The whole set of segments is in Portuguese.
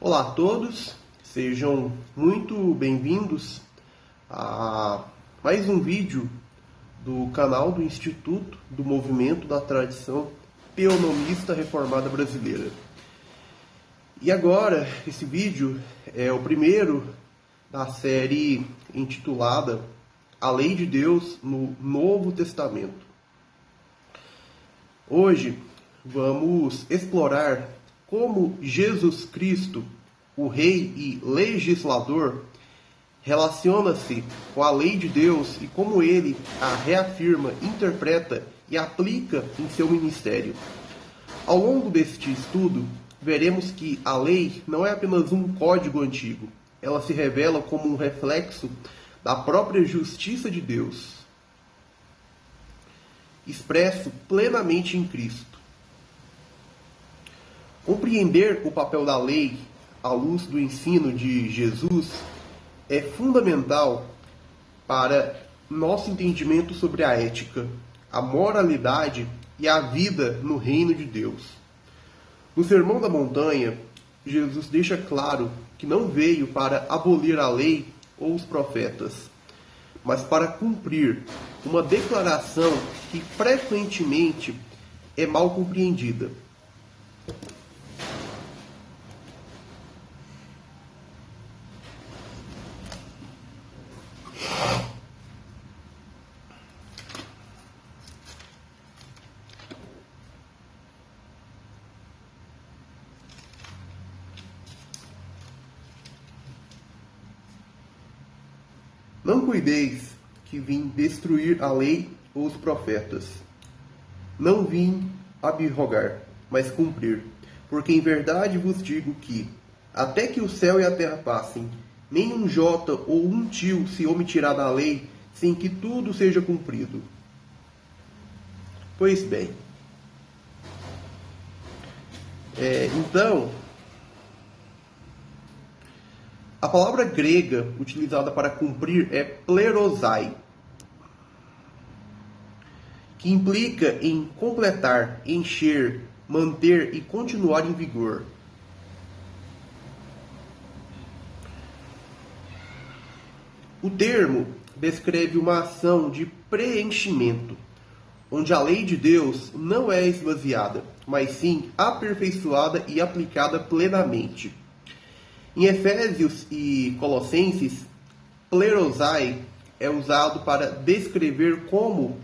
Olá a todos, sejam muito bem-vindos a mais um vídeo do canal do Instituto do Movimento da Tradição Teonomista Reformada Brasileira. E agora, esse vídeo é o primeiro da série intitulada A Lei de Deus no Novo Testamento. Hoje vamos explorar como Jesus Cristo, o Rei e Legislador, relaciona-se com a lei de Deus e como ele a reafirma, interpreta e aplica em seu ministério. Ao longo deste estudo, veremos que a lei não é apenas um código antigo, ela se revela como um reflexo da própria justiça de Deus, expresso plenamente em Cristo. Compreender o papel da lei à luz do ensino de Jesus é fundamental para nosso entendimento sobre a ética, a moralidade e a vida no reino de Deus. No Sermão da Montanha, Jesus deixa claro que não veio para abolir a lei ou os profetas, mas para cumprir uma declaração que frequentemente é mal compreendida. Não cuideis que vim destruir a lei ou os profetas. Não vim abrogar, mas cumprir. Porque em verdade vos digo que, até que o céu e a terra passem, nem um jota ou um tio se omitirá da lei, sem que tudo seja cumprido. Pois bem. Então, a palavra grega utilizada para cumprir é plerosai, que implica em completar, encher, manter e continuar em vigor. O termo descreve uma ação de preenchimento, onde a lei de Deus não é esvaziada, mas sim aperfeiçoada e aplicada plenamente. Em Efésios e Colossenses, plerosai é usado para descrever como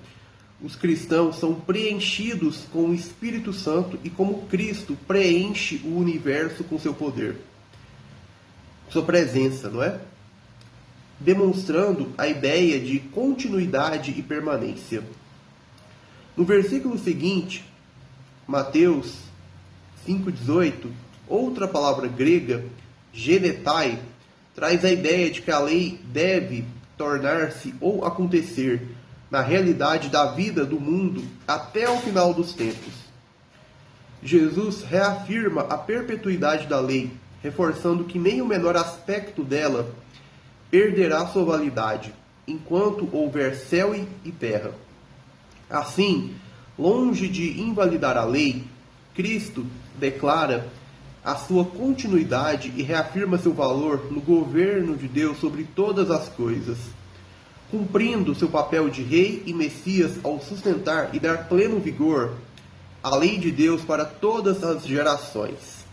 os cristãos são preenchidos com o Espírito Santo e como Cristo preenche o universo com seu poder, sua presença, não é? Demonstrando a ideia de continuidade e permanência. No versículo seguinte, Mateus 5,18, outra palavra grega, genetai, traz a ideia de que a lei deve tornar-se ou acontecer na realidade da vida do mundo até o final dos tempos. Jesus reafirma a perpetuidade da lei, reforçando que nem o menor aspecto dela perderá sua validade, enquanto houver céu e terra. Assim, longe de invalidar a lei, Cristo declara a sua continuidade e reafirma seu valor no governo de Deus sobre todas as coisas, cumprindo seu papel de rei e Messias ao sustentar e dar pleno vigor à lei de Deus para todas as gerações.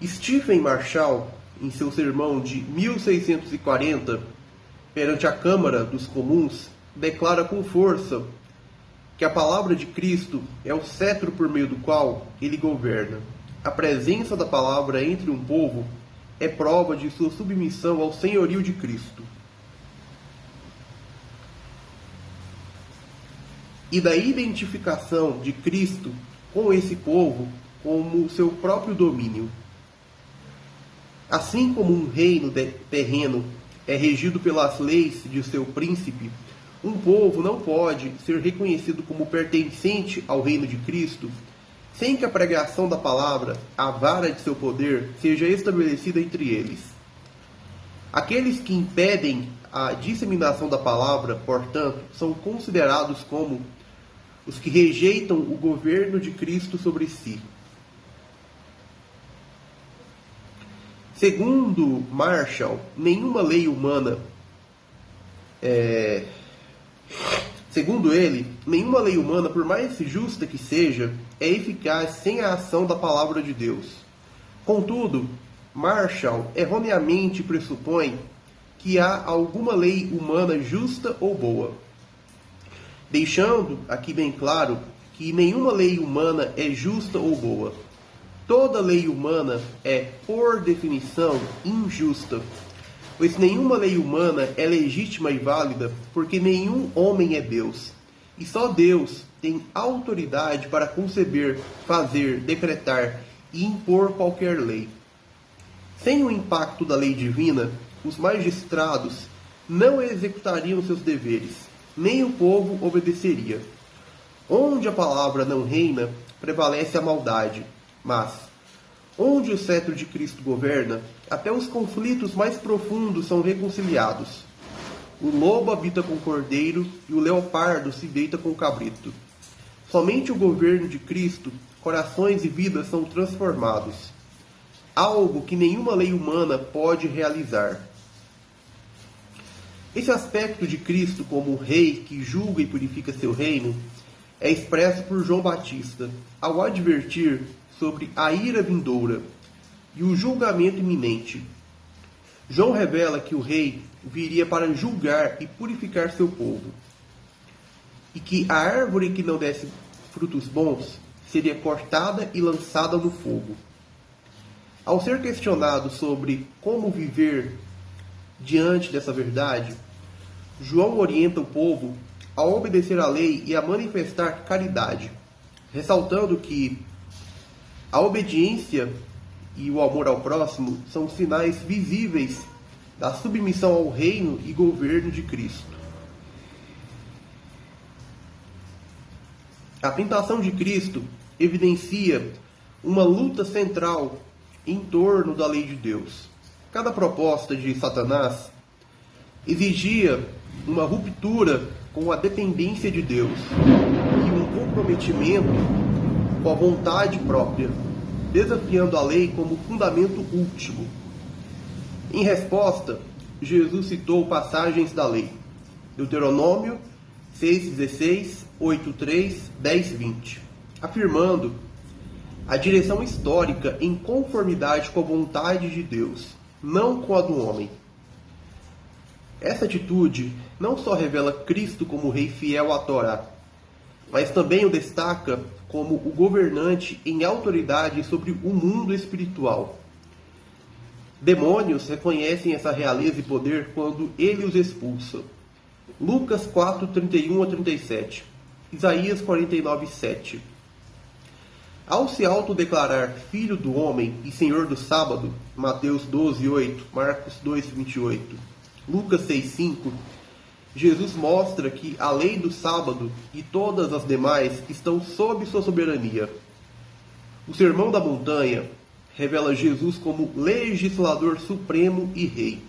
Stephen Marshall, em seu sermão de 1640, perante a Câmara dos Comuns, declara com força que a palavra de Cristo é o cetro por meio do qual ele governa. A presença da palavra entre um povo é prova de sua submissão ao senhorio de Cristo e da identificação de Cristo com esse povo como seu próprio domínio. Assim como um reino terreno é regido pelas leis de seu príncipe, um povo não pode ser reconhecido como pertencente ao reino de Cristo sem que a pregação da palavra, a vara de seu poder, seja estabelecida entre eles. Aqueles que impedem a disseminação da palavra, portanto, são considerados como os que rejeitam o governo de Cristo sobre si. Segundo Marshall, nenhuma lei humana Segundo ele, nenhuma lei humana, por mais justa que seja, é eficaz sem a ação da palavra de Deus. Contudo, Marshall erroneamente pressupõe que há alguma lei humana justa ou boa, deixando aqui bem claro que nenhuma lei humana é justa ou boa. Toda lei humana é, por definição, injusta, pois nenhuma lei humana é legítima e válida, porque nenhum homem é Deus, e só Deus tem autoridade para conceber, fazer, decretar e impor qualquer lei. Sem o impacto da lei divina, os magistrados não executariam seus deveres, nem o povo obedeceria. Onde a palavra não reina, prevalece a maldade, mas onde o cetro de Cristo governa, até os conflitos mais profundos são reconciliados. O lobo habita com o cordeiro e o leopardo se deita com o cabrito. Somente o governo de Cristo, corações e vidas são transformados. Algo que nenhuma lei humana pode realizar. Esse aspecto de Cristo como rei que julga e purifica seu reino é expresso por João Batista, ao advertir sobre a ira vindoura e o julgamento iminente. João revela que o rei viria para julgar e purificar seu povo, e que a árvore que não desse frutos bons seria cortada e lançada no fogo. Ao ser questionado sobre como viver diante dessa verdade, João orienta o povo a obedecer à lei e a manifestar caridade, ressaltando que a obediência e o amor ao próximo são sinais visíveis da submissão ao reino e governo de Cristo. A tentação de Cristo evidencia uma luta central em torno da lei de Deus. Cada proposta de Satanás exigia uma ruptura com a dependência de Deus e um comprometimento com a vontade própria, desafiando a lei como fundamento último. Em resposta, Jesus citou passagens da lei. Deuteronômio 6,16, 8,3, 10,20, afirmando a direção histórica em conformidade com a vontade de Deus, não com a do homem. Essa atitude não só revela Cristo como rei fiel à Torá, mas também o destaca como o governante em autoridade sobre o mundo espiritual. Demônios reconhecem essa realeza e poder quando ele os expulsa. Lucas 4, 31 a 37, Isaías 49, 7. Ao se autodeclarar filho do homem e senhor do sábado, Mateus 12, 8, Marcos 2, 28, Lucas 6, 5, Jesus mostra que a lei do sábado e todas as demais estão sob sua soberania. O Sermão da Montanha revela Jesus como legislador supremo e rei.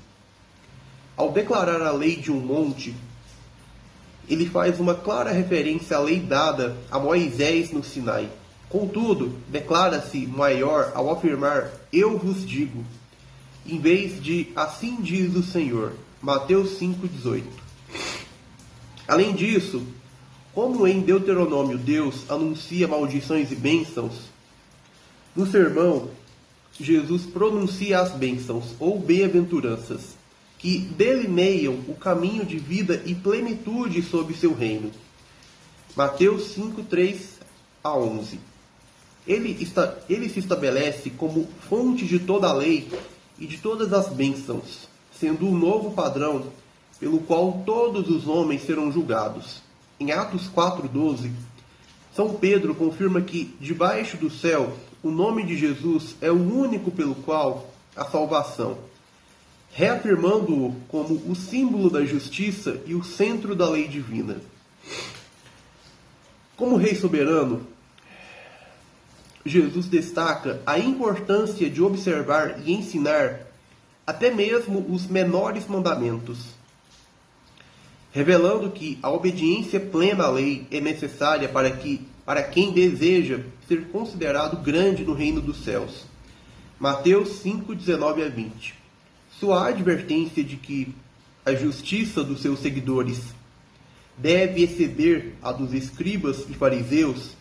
Ao declarar a lei de um monte, ele faz uma clara referência à lei dada a Moisés no Sinai. Contudo, declara-se maior ao afirmar "eu vos digo", em vez de "assim diz o Senhor", Mateus 5,18. Além disso, como em Deuteronômio Deus anuncia maldições e bênçãos, no sermão Jesus pronuncia as bênçãos ou bem-aventuranças, que delineiam o caminho de vida e plenitude sob seu reino. Mateus 5, 3 a 11. Ele se estabelece como fonte de toda a lei e de todas as bênçãos, sendo o novo padrão pelo qual todos os homens serão julgados. Em Atos 4:12, São Pedro confirma que, debaixo do céu, o nome de Jesus é o único pelo qual há salvação, reafirmando-o como o símbolo da justiça e o centro da lei divina. Como Rei soberano, Jesus destaca a importância de observar e ensinar até mesmo os menores mandamentos, revelando que a obediência plena à lei é necessária para quem deseja ser considerado grande no reino dos céus. Mateus 5, 19 a 20. Sua advertência de que a justiça dos seus seguidores deve exceder a dos escribas e fariseus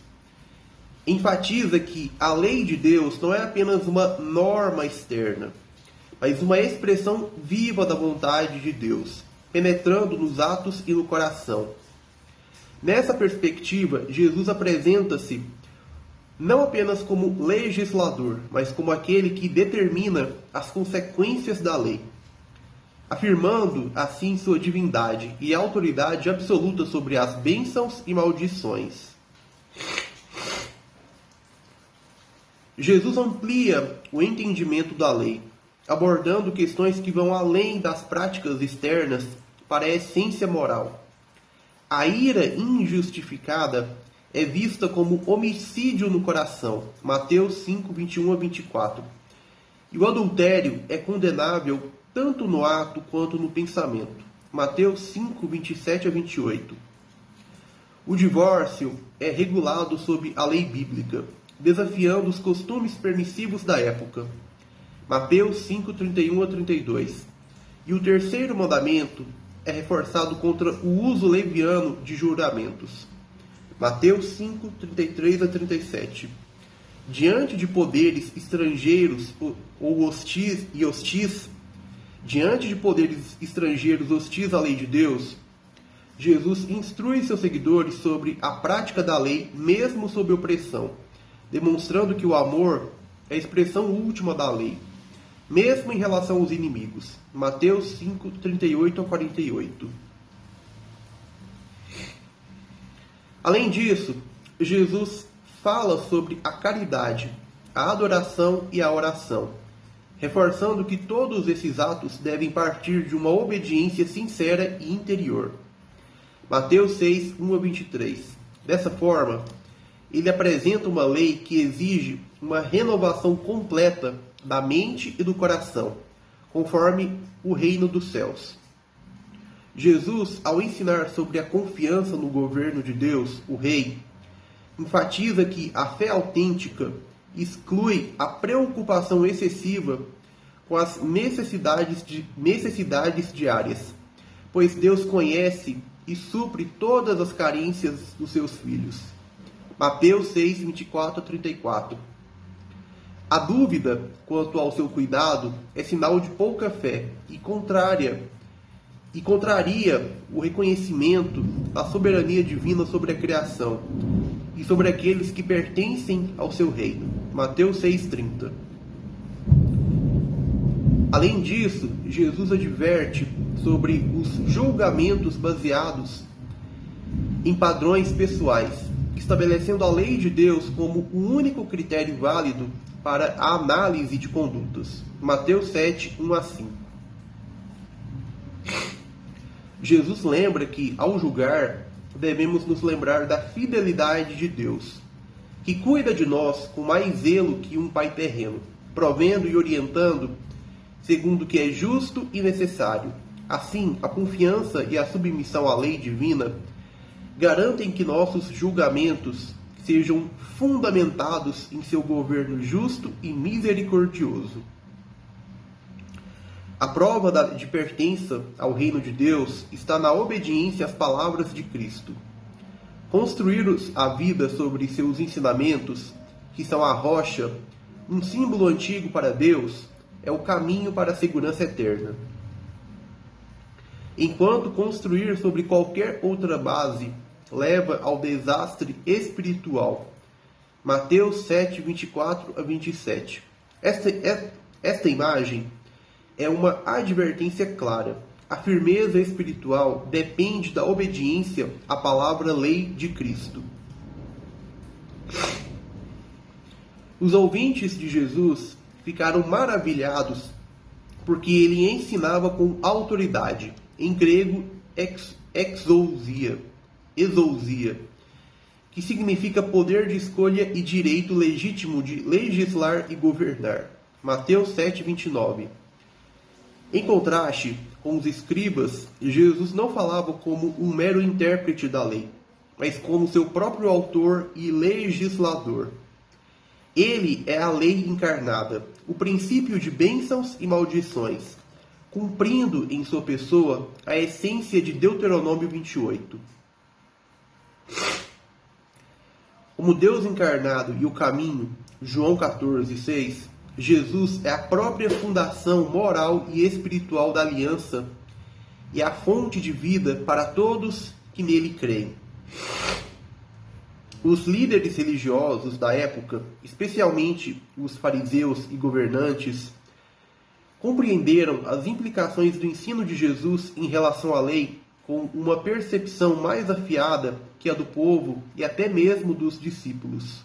enfatiza que a lei de Deus não é apenas uma norma externa, mas uma expressão viva da vontade de Deus, penetrando nos atos e no coração. Nessa perspectiva, Jesus apresenta-se não apenas como legislador, mas como aquele que determina as consequências da lei, afirmando assim sua divindade e autoridade absoluta sobre as bênçãos e maldições. Jesus amplia o entendimento da lei, abordando questões que vão além das práticas externas para a essência moral. A ira injustificada é vista como homicídio no coração, Mateus 5, 21 a 24. E o adultério é condenável tanto no ato quanto no pensamento, Mateus 5, 27 a 28. O divórcio é regulado sob a lei bíblica, desafiando os costumes permissivos da época, Mateus 5, 31 a 32. E o terceiro mandamento é reforçado contra o uso leviano de juramentos, Mateus 5, 33 a 37. Diante de poderes estrangeiros ou hostis, diante de poderes estrangeiros hostis à lei de Deus, Jesus instrui seus seguidores sobre a prática da lei, mesmo sob opressão, demonstrando que o amor é a expressão última da lei, mesmo em relação aos inimigos. Mateus 5, 38 a 48. Além disso, Jesus fala sobre a caridade, a adoração e a oração, reforçando que todos esses atos devem partir de uma obediência sincera e interior. Mateus 6, 1 a 23. Dessa forma, ele apresenta uma lei que exige uma renovação completa da mente e do coração, conforme o reino dos céus. Jesus, ao ensinar sobre a confiança no governo de Deus, o Rei, enfatiza que a fé autêntica exclui a preocupação excessiva com as necessidades diárias, pois Deus conhece e supre todas as carências dos seus filhos. Mateus 6, 24 a 34. A dúvida quanto ao seu cuidado é sinal de pouca fé e contraria o reconhecimento da soberania divina sobre a criação e sobre aqueles que pertencem ao seu reino. Mateus 6,30. Além disso, Jesus adverte sobre os julgamentos baseados em padrões pessoais, estabelecendo a lei de Deus como o único critério válido para a análise de condutas. Mateus 7, 1 a 5. Jesus lembra que, ao julgar, devemos nos lembrar da fidelidade de Deus, que cuida de nós com mais zelo que um pai terreno, provendo e orientando segundo o que é justo e necessário. Assim, a confiança e a submissão à lei divina garantem que nossos julgamentos sejam fundamentados em seu governo justo e misericordioso. A prova de pertença ao reino de Deus está na obediência às palavras de Cristo. Construir a vida sobre seus ensinamentos, que são a rocha, um símbolo antigo para Deus, é o caminho para a segurança eterna. Enquanto construir sobre qualquer outra base leva ao desastre espiritual. Mateus 7, 24 a 27. Esta imagem é uma advertência clara. A firmeza espiritual depende da obediência à palavra lei de Cristo. Os ouvintes de Jesus ficaram maravilhados porque ele ensinava com autoridade, em grego exousia, que significa poder de escolha e direito legítimo de legislar e governar. Mateus 7, 29. Em contraste com os escribas, Jesus não falava como um mero intérprete da lei, mas como seu próprio autor e legislador. Ele é a lei encarnada, o princípio de bênçãos e maldições, cumprindo em sua pessoa a essência de Deuteronômio 28. Como Deus encarnado e o caminho, João 14:6, Jesus é a própria fundação moral e espiritual da aliança e a fonte de vida para todos que nele creem. Os líderes religiosos da época, especialmente os fariseus e governantes, compreenderam as implicações do ensino de Jesus em relação à lei com uma percepção mais afiada que a do povo e até mesmo dos discípulos.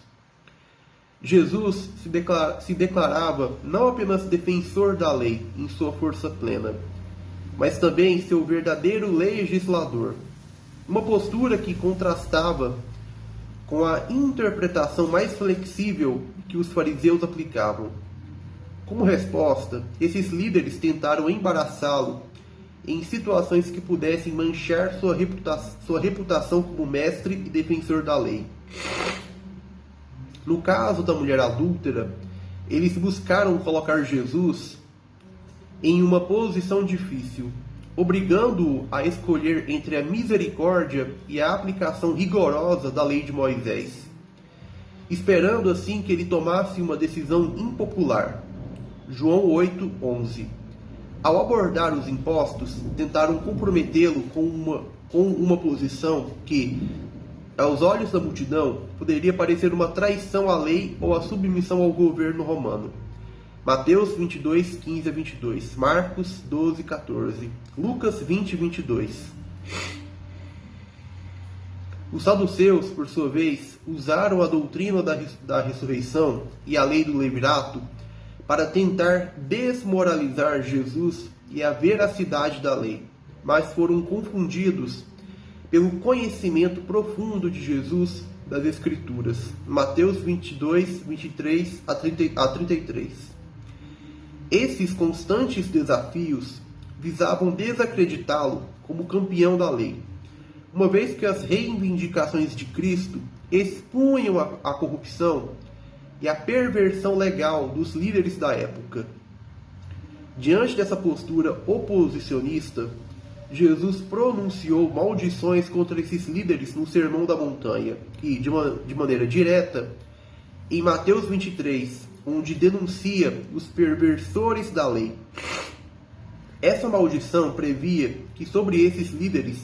Jesus se declarava não apenas defensor da lei em sua força plena, mas também seu verdadeiro legislador, uma postura que contrastava com a interpretação mais flexível que os fariseus aplicavam. Como resposta, esses líderes tentaram embaraçá-lo em situações que pudessem manchar sua reputação como mestre e defensor da lei. No caso da mulher adúltera, eles buscaram colocar Jesus em uma posição difícil, obrigando-o a escolher entre a misericórdia e a aplicação rigorosa da lei de Moisés, esperando assim que ele tomasse uma decisão impopular. João 8:11. Ao abordar os impostos, tentaram comprometê-lo com uma posição que, aos olhos da multidão, poderia parecer uma traição à lei ou a submissão ao governo romano. Mateus 22:15-22, Marcos 12:14, Lucas 20:22. Os saduceus, por sua vez, usaram a doutrina da ressurreição e a lei do levirato para tentar desmoralizar Jesus e a veracidade da lei, mas foram confundidos pelo conhecimento profundo de Jesus das Escrituras. Mateus 22:23-33. Esses constantes desafios visavam desacreditá-lo como campeão da lei, uma vez que as reivindicações de Cristo expunham a corrupção e a perversão legal dos líderes da época. Diante dessa postura oposicionista, Jesus pronunciou maldições contra esses líderes no Sermão da Montanha e, de maneira direta, em Mateus 23, onde denuncia os perversores da lei. Essa maldição previa que sobre esses líderes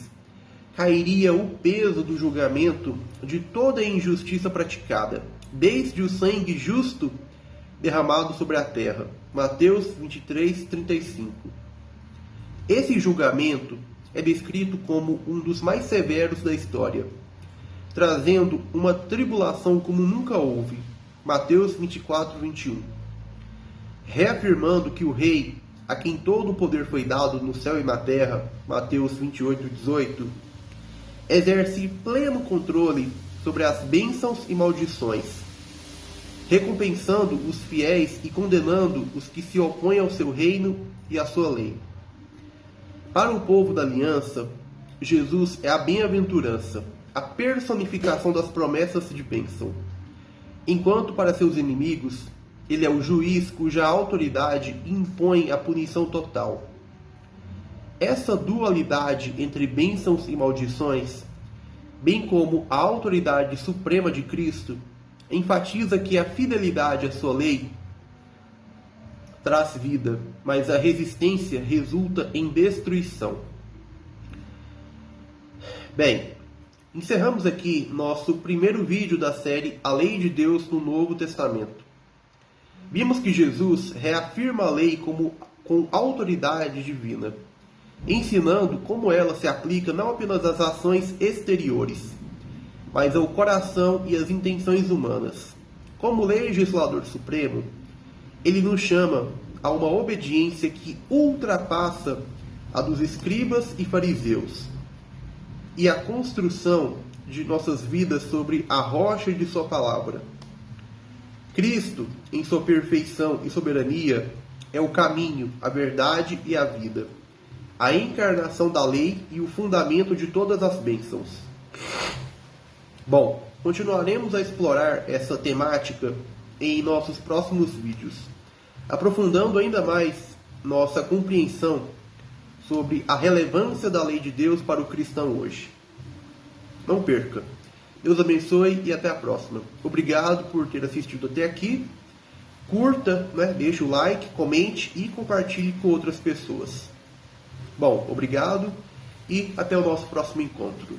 cairia o peso do julgamento de toda a injustiça praticada, desde o sangue justo derramado sobre a terra. Mateus 23:35. Esse julgamento é descrito como um dos mais severos da história, trazendo uma tribulação como nunca houve. Mateus 24:21. Reafirmando que o rei, a quem todo o poder foi dado no céu e na terra, Mateus 28:18, exerce pleno controle sobre as bênçãos e maldições, recompensando os fiéis e condenando os que se opõem ao seu reino e à sua lei. Para o povo da aliança, Jesus é a bem-aventurança, a personificação das promessas de bênção, enquanto para seus inimigos, ele é o juiz cuja autoridade impõe a punição total. Essa dualidade entre bênçãos e maldições, bem como a autoridade suprema de Cristo, enfatiza que a fidelidade à sua lei traz vida, mas a resistência resulta em destruição. Bem, encerramos aqui nosso primeiro vídeo da série A Lei de Deus no Novo Testamento. Vimos que Jesus reafirma a lei com autoridade divina, ensinando como ela se aplica não apenas às ações exteriores, mas ao coração e às intenções humanas. Como legislador supremo, ele nos chama a uma obediência que ultrapassa a dos escribas e fariseus, e a construção de nossas vidas sobre a rocha de sua palavra. Cristo, em sua perfeição e soberania, é o caminho, a verdade e a vida, a encarnação da lei e o fundamento de todas as bênçãos. Bom, continuaremos a explorar essa temática em nossos próximos vídeos. aprofundando ainda mais nossa compreensão sobre a relevância da lei de Deus para o cristão hoje. Não perca. Deus abençoe e até a próxima. Obrigado por ter assistido até aqui. Curta, deixe o like, comente e compartilhe com outras pessoas. Bom, obrigado e até o nosso próximo encontro.